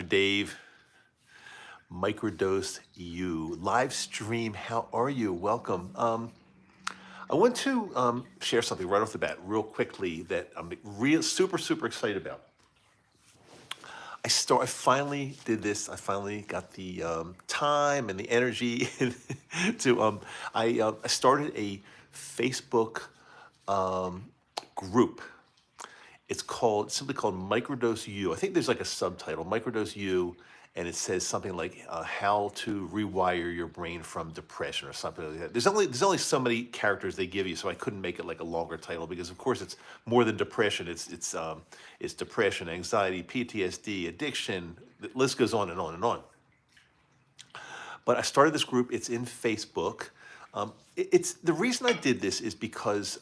Dave, Microdose you live stream. How are you? Welcome. I want to share something right off the bat, real quickly, that I'm real super excited about. I finally did this. I finally got the time and the energy to. I started a Facebook group. It's simply called Microdose U. I think there's like a subtitle, Microdose U, and it says something like how to rewire your brain from depression or something like that. There's only so many characters they give you, so I couldn't make it like a longer title because of course it's more than depression. It's depression, anxiety, PTSD, addiction. The list goes on and on and on. But I started this group. It's in Facebook. It's the reason I did this is because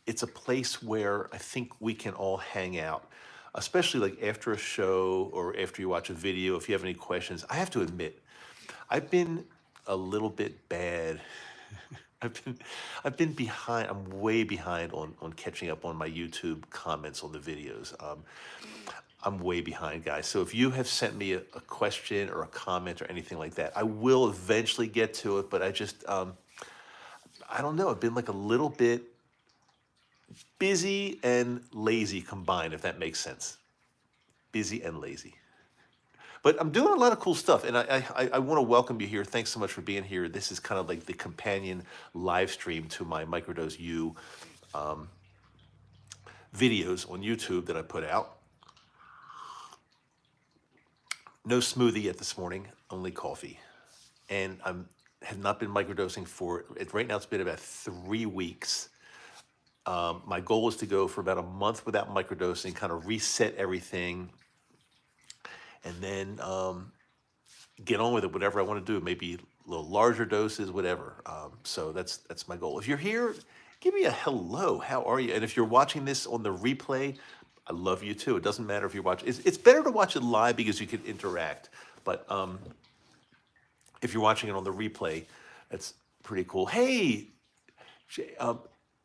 it's a place where I think we can all hang out, especially like after a show or after you watch a video. If you have any questions, I have to admit, I've been a little bit bad. I've been I've been behind. I'm way behind on catching up on my YouTube comments on the videos. I'm way behind, guys. So if you have sent me a question or a comment or anything like that, I will eventually get to it. But I don't know. I've been like a little bit busy and lazy combined, if that makes sense. Busy and lazy. But I'm doing a lot of cool stuff, and I want to welcome you here. Thanks so much for being here. This is kind of like the companion live stream to my Microdose U videos on YouTube that I put out. No smoothie yet this morning, only coffee. And have not been microdosing right now it's been about 3 weeks. My goal is to go for about a month without microdosing, kind of reset everything, and then get on with it, whatever I want to do, maybe a little larger doses, whatever. So that's my goal. If you're here, give me a hello. How are you? And if you're watching this on the replay, I love you too. It doesn't matter if you're watching. It's better to watch it live because you can interact. But if you're watching it on the replay, that's pretty cool. Hey,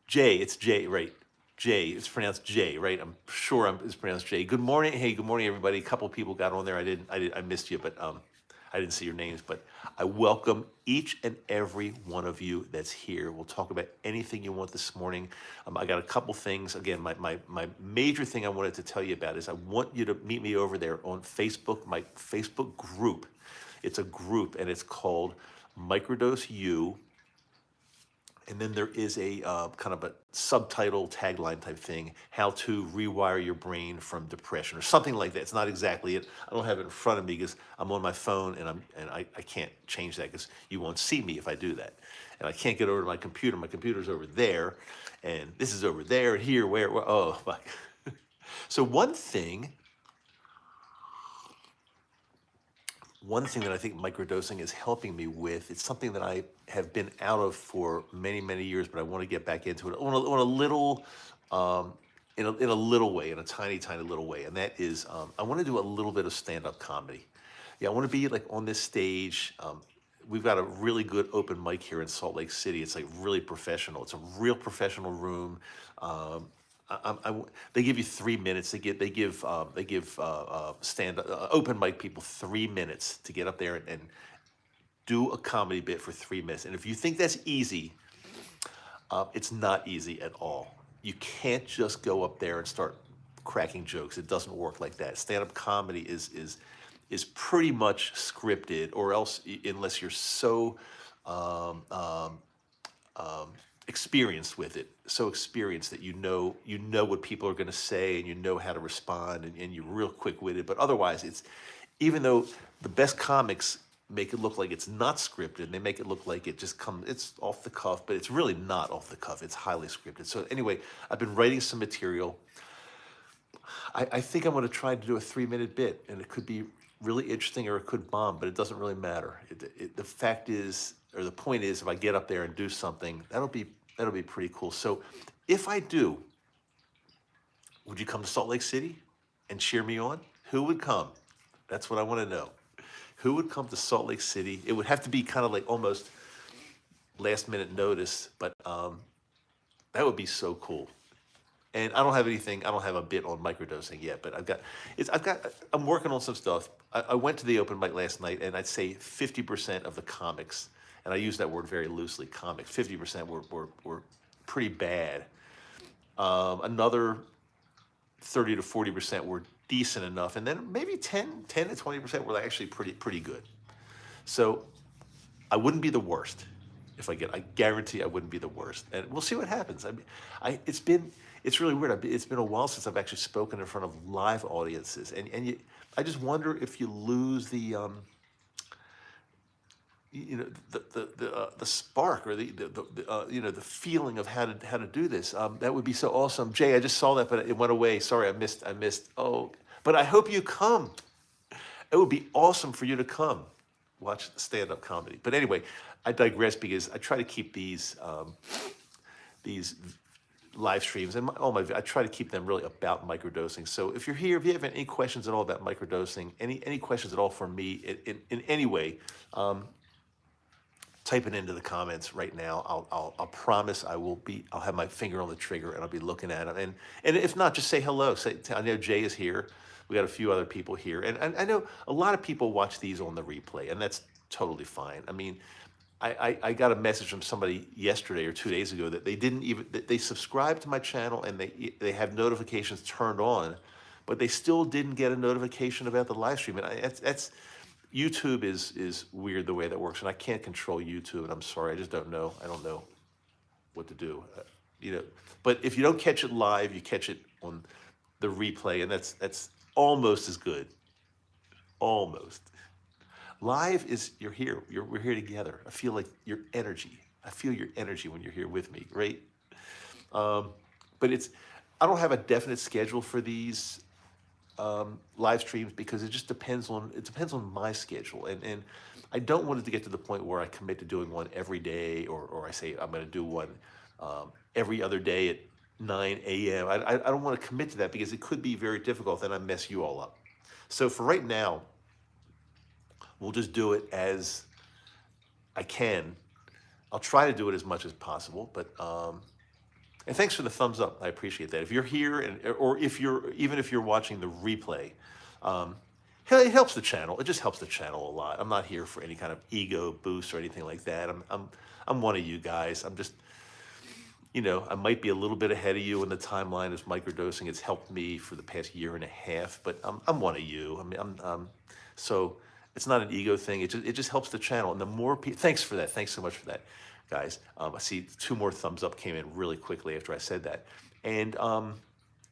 Jay, it's Jay, right? Jay, it's pronounced Jay, right? I'm sure it's pronounced Jay. Good morning. Hey, good morning, everybody. A couple people got on there. I missed you, but I didn't see your names. But I welcome each and every one of you that's here. We'll talk about anything you want this morning. I got a couple things. Again, my major thing I wanted to tell you about is I want you to meet me over there on Facebook, my Facebook group. It's a group, and it's called Microdose U. And then there is a kind of a subtitle tagline type thing, how to rewire your brain from depression or something like that. It's not exactly it. I don't have it in front of me because I'm on my phone and I can't change that because you won't see me if I do that. And I can't get over to my computer. My computer's over there and this is over there and here, where oh, fuck. So one thing that I think microdosing is helping me with, it's something that I have been out of for many years, but I want to get back into it on a little, in a little way, in a tiny little way, and that is I want to do a little bit of stand-up comedy. Yeah, I want to be like on this stage. We've got a really good open mic here in Salt Lake City. It's like really professional. It's a real professional room. They give you 3 minutes. They give open mic people 3 minutes to get up there and do a comedy bit for 3 minutes. And if you think that's easy, it's not easy at all. You can't just go up there and start cracking jokes. It doesn't work like that. Stand-up comedy is pretty much scripted, or else unless you're so experienced with it, so experienced that you know what people are going to say and you know how to respond and you're real quick-witted. But otherwise, it's, even though the best comics make it look like it's not scripted, they make it look like it's off the cuff, but it's really not off the cuff. It's highly scripted. So anyway, I've been writing some material. I think I'm going to try to do a 3-minute bit, and it could be really interesting or it could bomb, but it doesn't really matter. The fact is, or the point is, if I get up there and do something, that'll be pretty cool. So if I do, would you come to Salt Lake City and cheer me on? Who would come? That's what I want to know. Who would come to Salt Lake City? It would have to be kind of like almost last minute notice, but that would be so cool. And I don't have a bit on microdosing yet, but I'm working on some stuff. I went to the open mic last night, and I'd say 50% of the comics, and I use that word very loosely, comics, 50% were pretty bad. Another 30 to 40% were decent enough, and then maybe 10 to 20% were actually pretty good. So I wouldn't be the worst if I guarantee I wouldn't be the worst, and we'll see what happens. I mean, it's really weird. It's been a while since I've actually spoken in front of live audiences, and I just wonder if you lose the spark, or the feeling of how to do this. That would be so awesome, Jay. I just saw that, but it went away. Sorry, I missed. Oh, but I hope you come. It would be awesome for you to come watch stand-up comedy. But anyway, I digress, because I try to keep these live streams and I try to keep them really about microdosing. So if you're here, if you have any questions at all about microdosing, any questions at all from me in any way, type it into the comments right now. I'll promise I'll have my finger on the trigger, and I'll be looking at them. And if not, just say hello. I know Jay is here. We got a few other people here, and I know a lot of people watch these on the replay, and that's totally fine. I mean, I got a message from somebody yesterday or 2 days ago that they subscribed to my channel, and they have notifications turned on, but they still didn't get a notification about the live stream. And that's YouTube is weird the way that works, and I can't control YouTube, and I'm sorry, I just don't know. I don't know what to do. But if you don't catch it live, you catch it on the replay, and that's almost as good. Almost. Live is you're here. We're here together. I feel like your energy. I feel your energy when you're here with me, right? But I don't have a definite schedule for these live streams, because it just depends on my schedule, and I don't want it to get to the point where I commit to doing one every day, or I say I'm going to do one every other day at 9 a.m. I don't want to commit to that, because it could be very difficult, and I mess you all up. So for right now, we'll just do it as I can. I'll try to do it as much as possible, but and thanks for the thumbs up. I appreciate that. If you're here, or if you're watching the replay, it helps the channel. It just helps the channel a lot. I'm not here for any kind of ego boost or anything like that. I'm one of you guys. I'm just, I might be a little bit ahead of you in the timeline as microdosing. It's helped me for the past year and a half, but I'm one of you. I mean, so it's not an ego thing. It just helps the channel. And the more people, thanks for that. Thanks so much for that, guys. I see 2 more thumbs up came in really quickly after I said that. And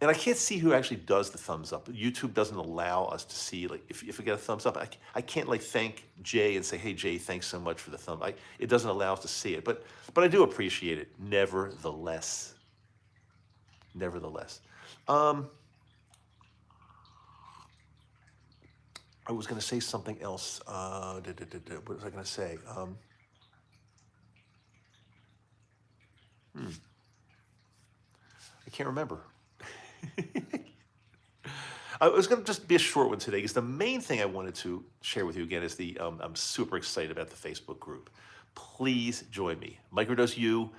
I can't see who actually does the thumbs up. YouTube doesn't allow us to see, like, if we get a thumbs up, I can't like thank Jay and say, hey Jay, thanks so much for the thumb. It doesn't allow us to see it, but I do appreciate it nevertheless. I was going to say something else. What was I going to say? I can't remember. I was going to just be a short one today, because the main thing I wanted to share with you again is I'm super excited about the Facebook group. Please join me. Microdose U,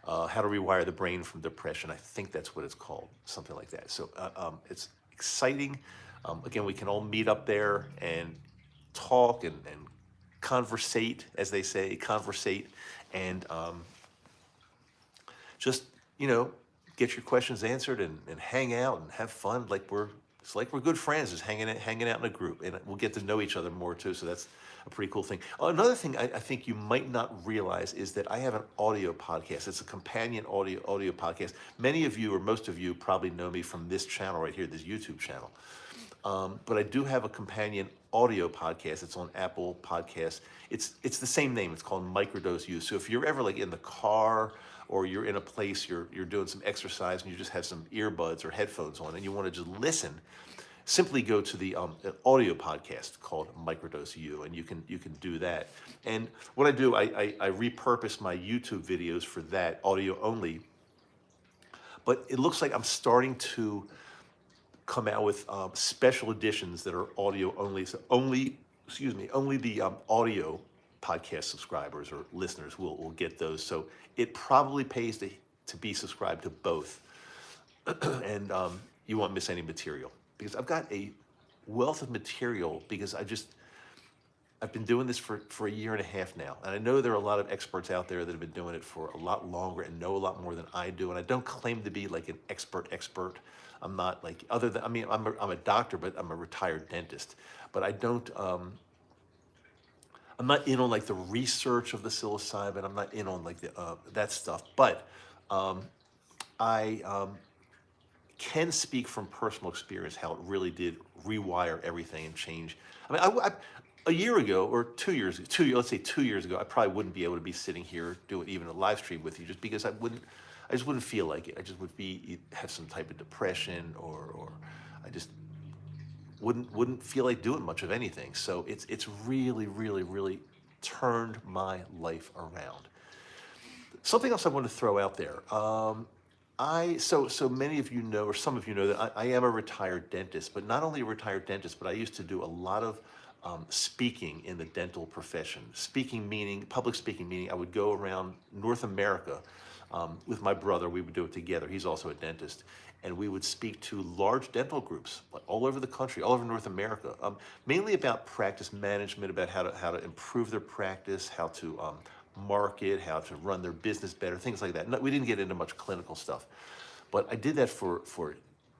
How to Rewire the Brain from Depression. I think that's what it's called, something like that. So it's exciting. Again, we can all meet up there and talk and conversate, as they say, and just, get your questions answered and hang out and have fun. It's like we're good friends, just hanging out in a group, and we'll get to know each other more too. So that's a pretty cool thing. Another thing I think you might not realize is that I have an audio podcast. It's a companion audio podcast. Many of you, or most of you, probably know me from this channel right here, this YouTube channel. But I do have a companion audio podcast. It's on Apple Podcasts. It's the same name. It's called Microdose U. So if you're ever like in the car, or you're in a place, you're doing some exercise, and you just have some earbuds or headphones on, and you want to just listen, simply go to the audio podcast called Microdose U, and you can do that. And what I do, I repurpose my YouTube videos for that, audio only. But it looks like I'm starting to come out with special editions that are audio only. So only the audio podcast subscribers or listeners will get those. So it probably pays to be subscribed to both, and you won't miss any material, because I've got a wealth of material because I've been doing this for a year and a half now. And I know there are a lot of experts out there that have been doing it for a lot longer and know a lot more than I do. And I don't claim to be like an expert. I'm not like, other than, I mean, I'm a doctor, but I'm a retired dentist. But I don't, I'm not in on like the research of the psilocybin. I'm not in on like the, that stuff. But I can speak from personal experience how it really did rewire everything and change. I mean, a year ago or 2 years, let's say 2 years ago, I probably wouldn't be able to be sitting here doing even a live stream with you just because I just wouldn't feel like it. I just would have some type of depression or I just wouldn't feel like doing much of anything. So it's really turned my life around. Something else I want to throw out there. So many of you know, or some of you know, that I am a retired dentist, but not only a retired dentist, but I used to do a lot of speaking in the dental profession. Public speaking meaning I would go around North America with my brother. We would do it together. He's also a dentist. And we would speak to large dental groups like all over the country, all over North America, mainly about practice management, about how to improve their practice, how to market, how to run their business better, things like that. No, we didn't get into much clinical stuff, but I did that for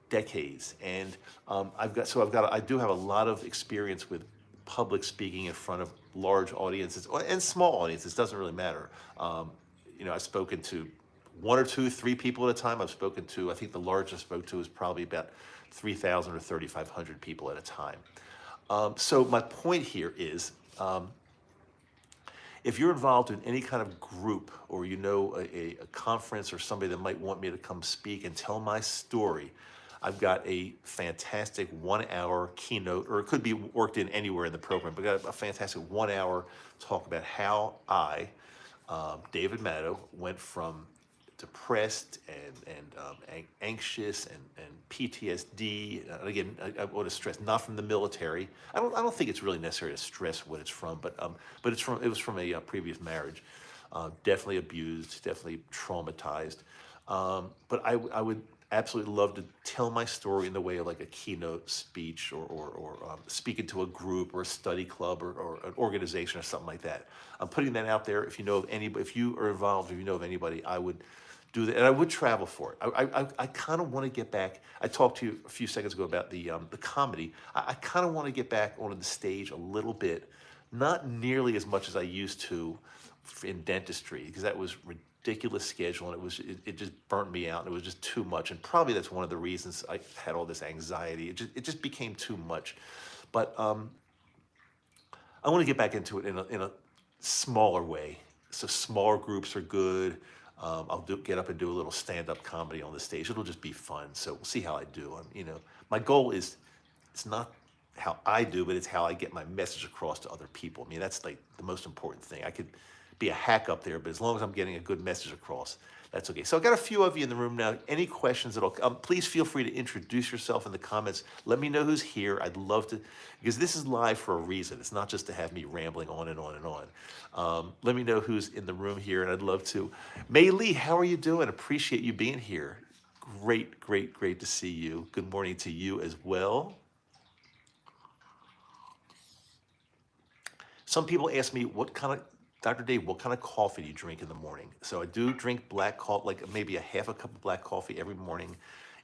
decades, and I do have a lot of experience with public speaking in front of large audiences and small audiences. Doesn't really matter. I've spoken to one or two, three people at a time. I've spoken to, I think the largest I spoke to was probably about 3,000 or 3,500 people at a time. So my point here is, if you're involved in any kind of group or you know a conference or somebody that might want me to come speak and tell my story, I've got a fantastic 1 hour keynote, or it could be worked in anywhere in the program, but I've got a fantastic 1 hour talk about how I, David Maddow, went from depressed and anxious and PTSD. And again, I want to stress, not from the military. I don't think it's really necessary to stress what it's from, but it was from a previous marriage. Definitely abused, definitely traumatized. But I would absolutely love to tell my story in the way of like a keynote speech or speaking to a group or a study club or an organization or something like that. I'm putting that out there. If you know of anybody, if you are involved, if you know of anybody, I would do that, and I would travel for it. I kind of want to get back. I talked to you a few seconds ago about the comedy. I kind of want to get back onto the stage a little bit, not nearly as much as I used to in dentistry, because that was ridiculous schedule, and it just burnt me out, and it was just too much. And probably that's one of the reasons I had all this anxiety. It just became too much. But I want to get back into it in a smaller way. So smaller groups are good. I'll get up and do a little stand-up comedy on the stage. It'll just be fun. So we'll see how I do. My goal is, it's not how I do, but it's how I get my message across to other people. I mean, that's like the most important thing. I could be a hack up there, but as long as I'm getting a good message across, that's okay. So I've got a few of you in the room now. Any questions at all? Please feel free to introduce yourself in the comments. Let me know who's here. I'd love to, because this is live for a reason. It's not just to have me rambling on and on and on. Let me know who's in the room here, and I'd love to. May Lee, how are you doing? Appreciate you being here. Great to see you. Good morning to you as well. Some people ask me, Dr. Dave, what kind of coffee do you drink in the morning? So I do drink black coffee, like maybe a half a cup of black coffee every morning.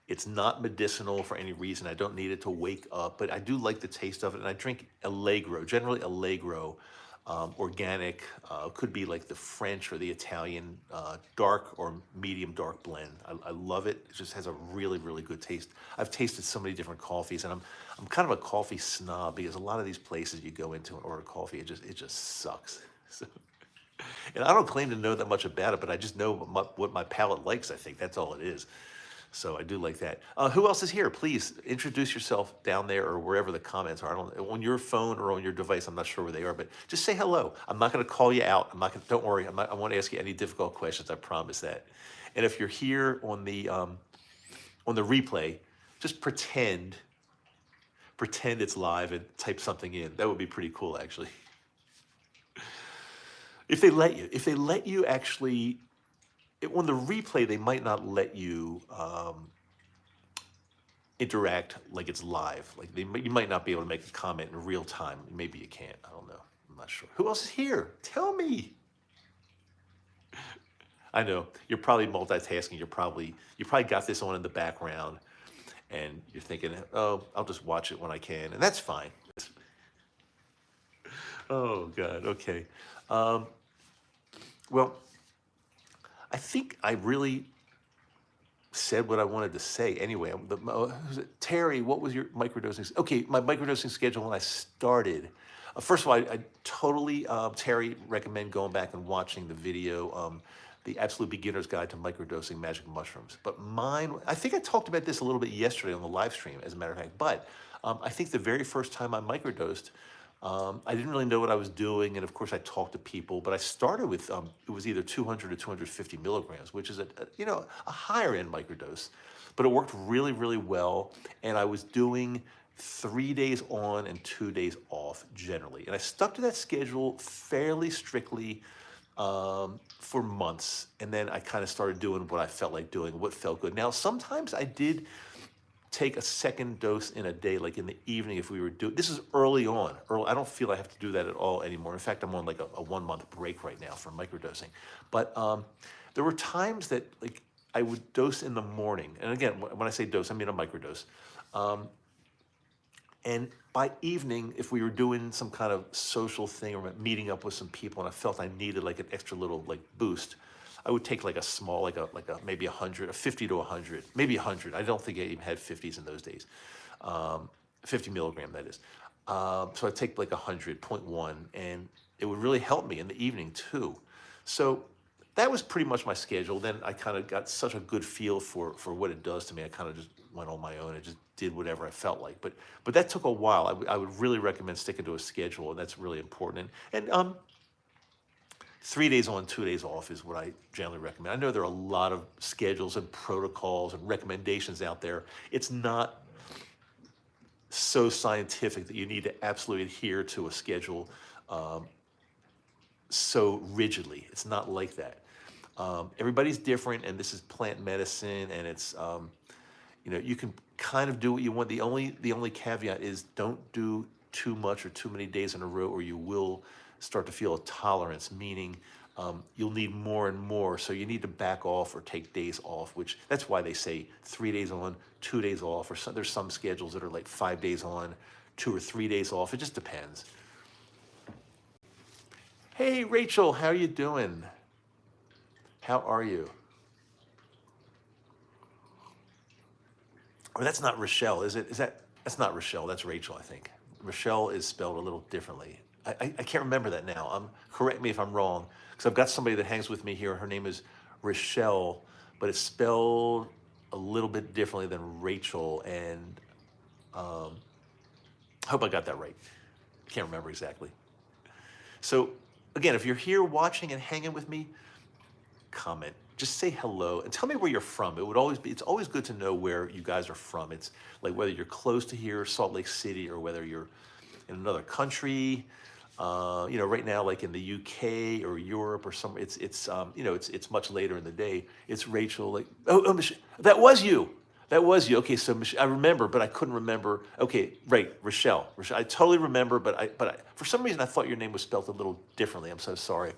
It's not medicinal for any reason. I don't need it to wake up, but I do like the taste of it. And I drink Allegro, generally Allegro, organic. Could be like the French or the Italian dark or medium dark blend. I love it. It just has a really good taste. I've tasted so many different coffees, and I'm kind of a coffee snob, because a lot of these places you go into and order coffee, it just sucks. So, and I don't claim to know that much about it, but I just know what my palate likes, I think. That's all it is. So I do like that. Who else is here? Please introduce yourself down there or wherever the comments are. On your phone or on your device, I'm not sure where they are, but just say hello. I'm not going to call you out. Don't worry. I won't ask you any difficult questions. I promise that. And if you're here on the replay, just pretend it's live and type something in. That would be pretty cool, actually. If they let you actually, on the replay, they might not let you interact like it's live. Like you might not be able to make a comment in real time. Maybe you can't. I don't know. I'm not sure. Who else is here? Tell me. I know you're probably multitasking. You probably got this on in the background, and you're thinking, oh, I'll just watch it when I can, and that's fine. Oh God. Okay. Um, well, I think I really said what I wanted to say anyway. Who's it? Terry, what was your microdosing? Okay, my microdosing schedule when I started. First of all, I totally, Terry, recommend going back and watching the video, The Absolute Beginner's Guide to Microdosing Magic Mushrooms. But mine, I think I talked about this a little bit yesterday on the live stream, as a matter of fact. But I think the very first time I microdosed, I didn't really know what I was doing, and of course I talked to people. But I started with it was either 200 or 250 milligrams, which is a higher end microdose, but it worked really really well. And I was doing 3 days on and 2 days off generally, and I stuck to that schedule fairly strictly for months. And then I kind of started doing what I felt like doing, what felt good. Now sometimes I did take a second dose in a day, like in the evening if we were doing, this is early on. I don't feel I have to do that at all anymore. In fact, I'm on like a 1 month break right now for microdosing. But there were times that like I would dose in the morning. And again, when I say dose, I mean a microdose. And by evening, if we were doing some kind of social thing or meeting up with some people and I felt I needed like an extra little like boost, I would take like a small, like a maybe 100, a 50 to 100, maybe 100. I don't think I even had 50s in those days. 50 milligram, that is. So I'd take like 100.1, and it would really help me in the evening too. So that was pretty much my schedule. Then I kind of got such a good feel for what it does to me. I kind of just went on my own and just did whatever I felt like. But that took a while. I would really recommend sticking to a schedule, and that's really important. And 3 days on, 2 days off is what I generally recommend. I know there are a lot of schedules and protocols and recommendations out there. It's not so scientific that you need to absolutely adhere to a schedule so rigidly. It's not like that. Everybody's different, and this is plant medicine, and it's you can kind of do what you want. The only caveat is don't do too much or too many days in a row, or you will start to feel a tolerance, meaning you'll need more and more. So you need to back off or take days off, that's why they say 3 days on, 2 days off, or there's some schedules that are like 5 days on, 2 or 3 days off. It just depends. Hey, Rachel, how are you doing? How are you? Oh, that's not Rochelle, is it? That's not Rochelle, that's Rachel, I think. Rochelle is spelled a little differently. I can't remember that now. Correct me if I'm wrong, because I've got somebody that hangs with me here. Her name is Rochelle, but it's spelled a little bit differently than Rachel. And I hope I got that right. Can't remember exactly. So again, if you're here watching and hanging with me, comment. Just say hello and tell me where you're from. It's always good to know where you guys are from. It's like whether you're close to here, Salt Lake City, or whether you're in another country. Right now, like in the UK or Europe or somewhere, it's much later in the day. It's Rachel. Like, oh, Michelle, that was you. That was you. Okay, so I remember, but I couldn't remember. Okay, right, Rochelle. I totally remember, but for some reason I thought your name was spelled a little differently. I'm so sorry.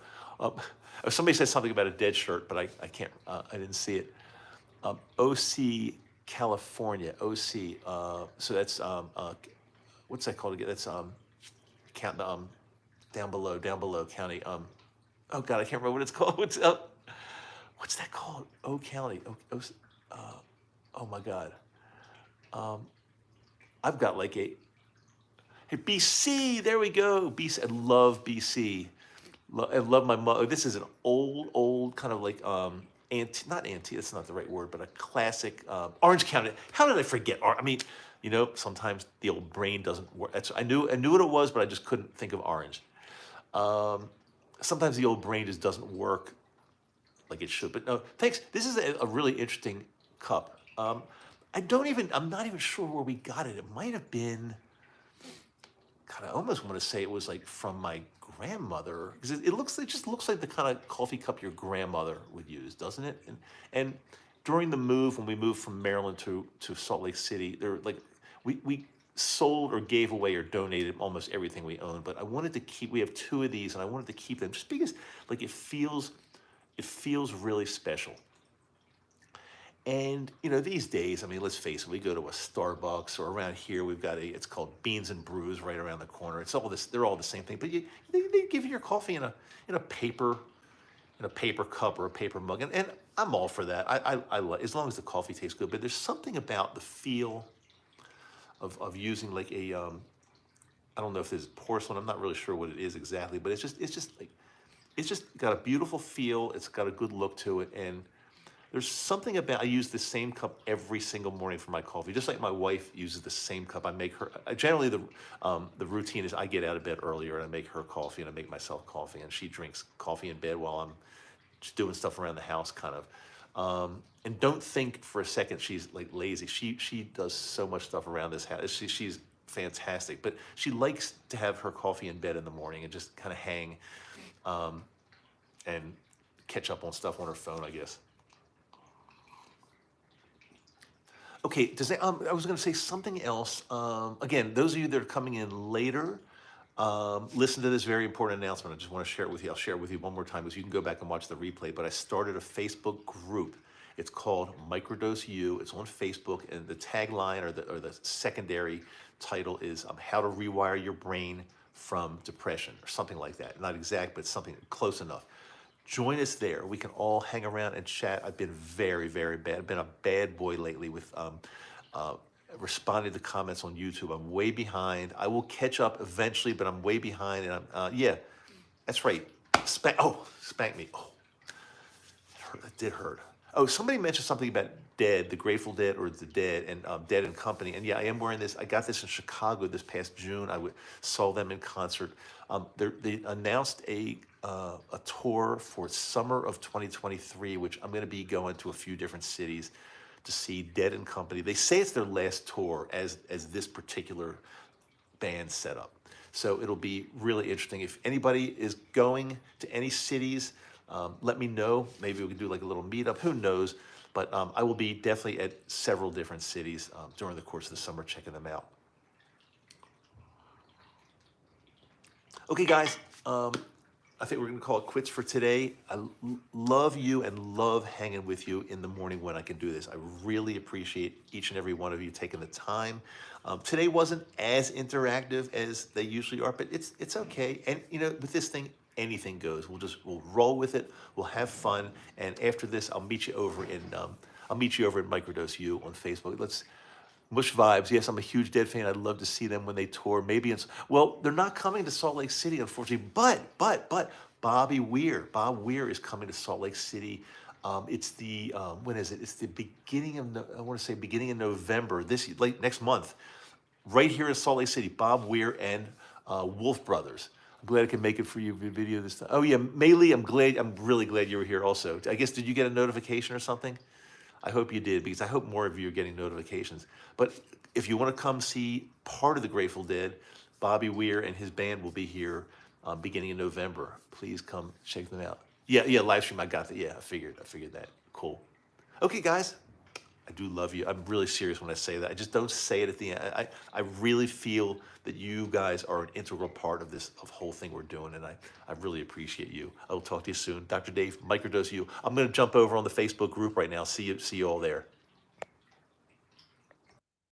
Somebody said something about a dead shirt, but I can't. I didn't see it. OC California. OC. So that's what's that called again? That's down below county. Oh God, I can't remember what it's called. What's that called? O County. Oh my God. I've got like hey, BC. There we go. BC. I love BC. I love my mother. This is an old kind of like not antique. That's not the right word, but a classic Orange County. How did I forget? I mean, sometimes the old brain doesn't work. I knew what it was, but I just couldn't think of Orange. Sometimes the old brain just doesn't work like it should. But no, thanks. This is a really interesting cup. I'm not even sure where we got it. It might have been, God, I almost want to say it was like from my grandmother, because it just looks like the kind of coffee cup your grandmother would use, doesn't it? And during the move, when we moved from Maryland to Salt Lake City, there like we sold or gave away or donated almost everything we owned. But I wanted to keep. We have two of these, and I wanted to keep them just because like it feels really special. And you know, these days, I mean, let's face it, we go to a Starbucks or around here, we've got it's called Beans and Brews right around the corner. It's all this, they're all the same thing. But they give you your coffee in a paper cup or a paper mug, and I'm all for that. I like as long as the coffee tastes good. But there's something about the feel of using like a I don't know if this is porcelain. I'm not really sure what it is exactly, but it's just got a beautiful feel. It's got a good look to it, and there's something about, I use the same cup every single morning for my coffee, just like my wife uses the same cup. I make her, generally the routine is I get out of bed earlier and I make her coffee and I make myself coffee, and she drinks coffee in bed while I'm just doing stuff around the house kind of. And don't think for a second she's like lazy. She does so much stuff around this house. She's fantastic, but she likes to have her coffee in bed in the morning and just kind of hang and catch up on stuff on her phone, I guess. Okay, I was going to say something else. Again, those of you that are coming in later, listen to this very important announcement. I just want to share it with you. I'll share it with you one more time because you can go back and watch the replay. But I started a Facebook group. It's called Microdose U. It's on Facebook, and the tagline or the secondary title is "How to Rewire Your Brain from Depression" or something like that. Not exact, but something close enough. Join us there. We can all hang around and chat. I've been very, very bad. I've been a bad boy lately with responding to comments on YouTube. I'm way behind. I will catch up eventually, but I'm way behind. And yeah, that's right. Spank me. Oh, that did hurt. Oh, somebody mentioned something about Dead, the Grateful Dead, or the Dead, and Dead and Company. And yeah, I am wearing this. I got this in Chicago this past June. Saw them in concert. They announced a tour for summer of 2023, which I'm going to be going to a few different cities to see Dead and Company. They say it's their last tour as this particular band setup. So it'll be really interesting. If anybody is going to any cities, let me know. Maybe we can do like a little meetup. Who knows? But I will be definitely at several different cities during the course of the summer checking them out. Okay, guys. I think we're going to call it quits for today. I love you and love hanging with you in the morning when I can do this. I really appreciate each and every one of you taking the time. Today wasn't as interactive as they usually are, but it's okay. And you know, with this thing, anything goes. We'll roll with it. We'll have fun. And after this, I'll meet you over at Microdose U on Facebook. Let's Mush Vibes. Yes, I'm a huge Dead fan. I'd love to see them when they tour. Well, they're not coming to Salt Lake City, unfortunately. But Bob Weir is coming to Salt Lake City. It's the when is it? It's the beginning of I want to say beginning of November. Next month, right here in Salt Lake City. Bob Weir and Wolf Brothers. I'm glad I can make it for you video this time. Oh yeah, Maylee, I'm really glad you were here also. I guess, did you get a notification or something? I hope you did, because I hope more of you are getting notifications. But if you want to come see part of the Grateful Dead, Bobby Weir and his band will be here beginning in November. Please come check them out. Yeah, Livestream, I got that. Yeah, I figured that. Cool. Okay, guys, I do love you. I'm really serious when I say that. I just don't say it at the end. I really feel that you guys are an integral part of this whole thing we're doing, and I really appreciate you. I will talk to you soon. Dr. Dave, Microdose U. I'm going to jump over on the Facebook group right now. See you all there.